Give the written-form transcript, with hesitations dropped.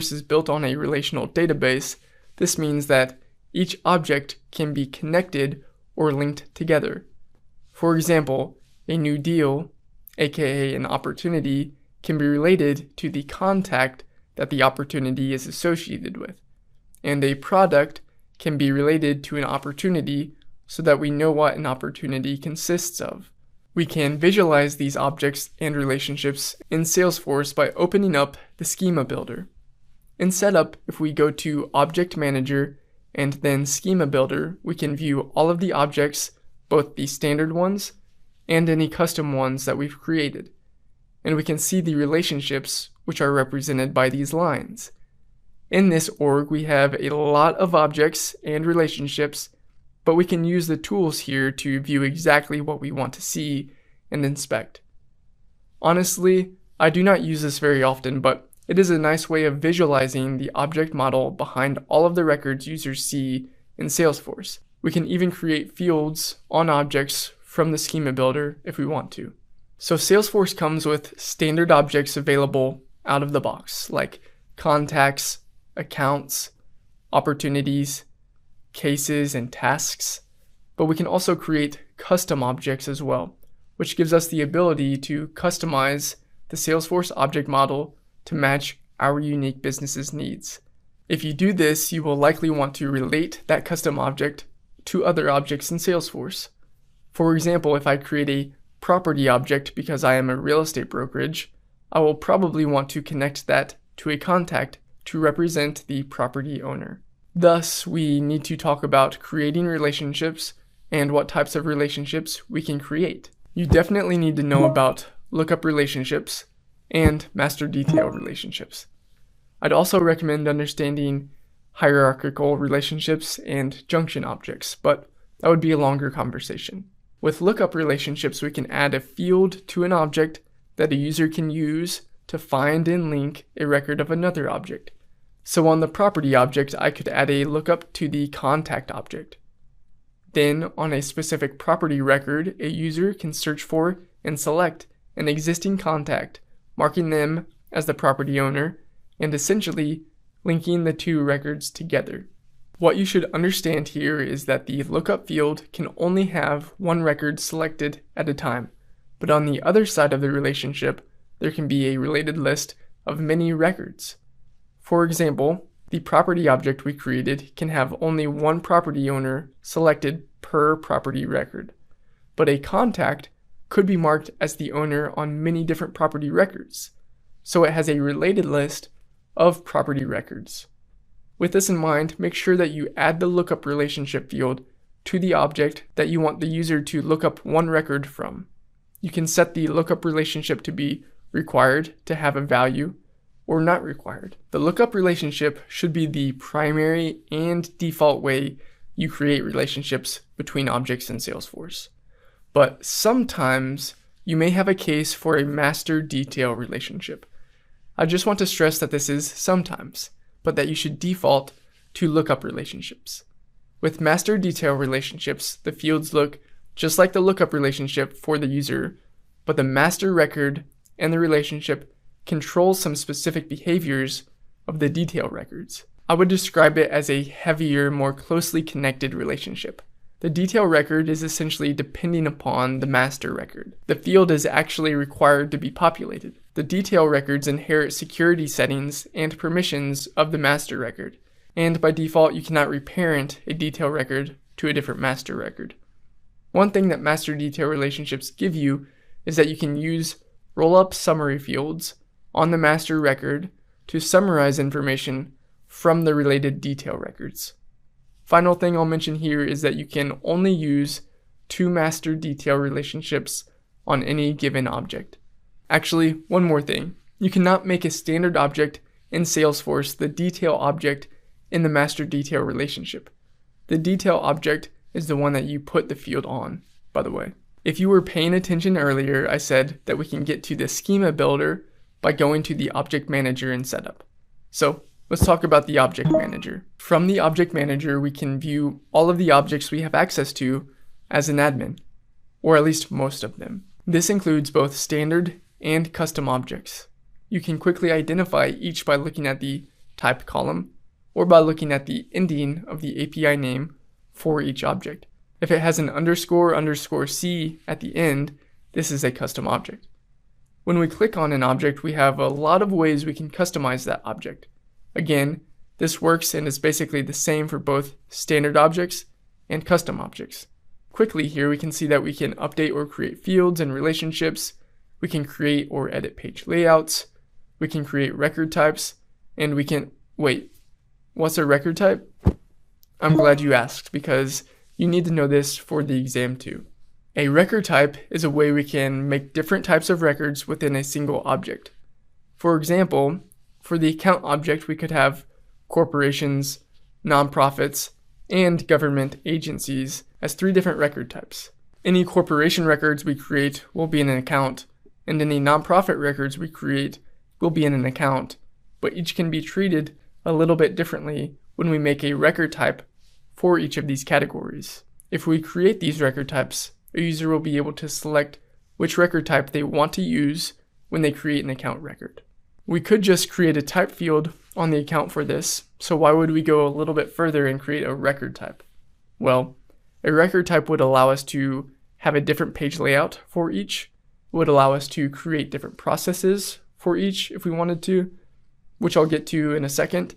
is built on a relational database, this means that each object can be connected or linked together. For example, a new deal, aka an opportunity, can be related to the contact that the opportunity is associated with, and a product can be related to an opportunity so that we know what an opportunity consists of. We can visualize these objects and relationships in Salesforce by opening up the Schema Builder. In Setup, if we go to Object Manager and then Schema Builder, we can view all of the objects, both the standard ones and any custom ones that we've created. And we can see the relationships, which are represented by these lines. In this org, we have a lot of objects and relationships, but we can use the tools here to view exactly what we want to see and inspect. Honestly, I do not use this very often, but it is a nice way of visualizing the object model behind all of the records users see in Salesforce. We can even create fields on objects from the Schema Builder if we want to. So Salesforce comes with standard objects available out of the box, like contacts, accounts, opportunities, cases, and tasks. But we can also create custom objects as well, which gives us the ability to customize the Salesforce object model to match our unique business's needs. If you do this, you will likely want to relate that custom object to other objects in Salesforce. For example, if I create a property object because I am a real estate brokerage, I will probably want to connect that to a contact to represent the property owner. Thus, we need to talk about creating relationships and what types of relationships we can create. You definitely need to know about lookup relationships and master detail relationships. I'd also recommend understanding hierarchical relationships and junction objects, but that would be a longer conversation. With lookup relationships, we can add a field to an object that a user can use to find and link a record of another object. So on the property object, I could add a lookup to the contact object. Then on a specific property record, a user can search for and select an existing contact, marking them as the property owner, and essentially linking the two records together. What you should understand here is that the lookup field can only have one record selected at a time, but on the other side of the relationship, there can be a related list of many records. For example, the property object we created can have only one property owner selected per property record, but a contact could be marked as the owner on many different property records, so it has a related list of property records. With this in mind, make sure that you add the lookup relationship field to the object that you want the user to look up one record from. You can set the lookup relationship to be required to have a value or not required. The lookup relationship should be the primary and default way you create relationships between objects in Salesforce. But sometimes you may have a case for a master detail relationship. I just want to stress that this is sometimes, but that you should default to lookup relationships. With master detail relationships, the fields look just like the lookup relationship for the user, but the master record and the relationship control some specific behaviors of the detail records. I would describe it as a heavier, more closely connected relationship. The detail record is essentially depending upon the master record. The field is actually required to be populated. The detail records inherit security settings and permissions of the master record, and by default you cannot reparent a detail record to a different master record. One thing that master detail relationships give you is that you can use roll-up summary fields on the master record to summarize information from the related detail records. Final thing I'll mention here is that you can only use 2 master detail relationships on any given object. Actually, one more thing. You cannot make a standard object in Salesforce the detail object in the master detail relationship. The detail object is the one that you put the field on, by the way. If you were paying attention earlier, I said that we can get to the Schema Builder by going to the Object Manager in Setup. So let's talk about the Object Manager. From the Object Manager, we can view all of the objects we have access to as an admin, or at least most of them. This includes both standard and custom objects. You can quickly identify each by looking at the type column, or by looking at the ending of the API name for each object. If it has an __C at the end, this is a custom object. When we click on an object, we have a lot of ways we can customize that object. Again, this works and is basically the same for both standard objects and custom objects. Quickly here, we can see that we can update or create fields and relationships. We can create or edit page layouts. We can create record types, and we can, wait, what's a record type? I'm glad you asked, because you need to know this for the exam too. A record type is a way we can make different types of records within a single object. For example, for the account object, we could have corporations, nonprofits, and government agencies as 3 different record types. Any corporation records we create will be in an account, and any nonprofit records we create will be in an account, but each can be treated a little bit differently when we make a record type for each of these categories. If we create these record types, a user will be able to select which record type they want to use when they create an account record. We could just create a type field on the account for this, so why would we go a little bit further and create a record type? Well, a record type would allow us to have a different page layout for each, would allow us to create different processes for each if we wanted to, which I'll get to in a second,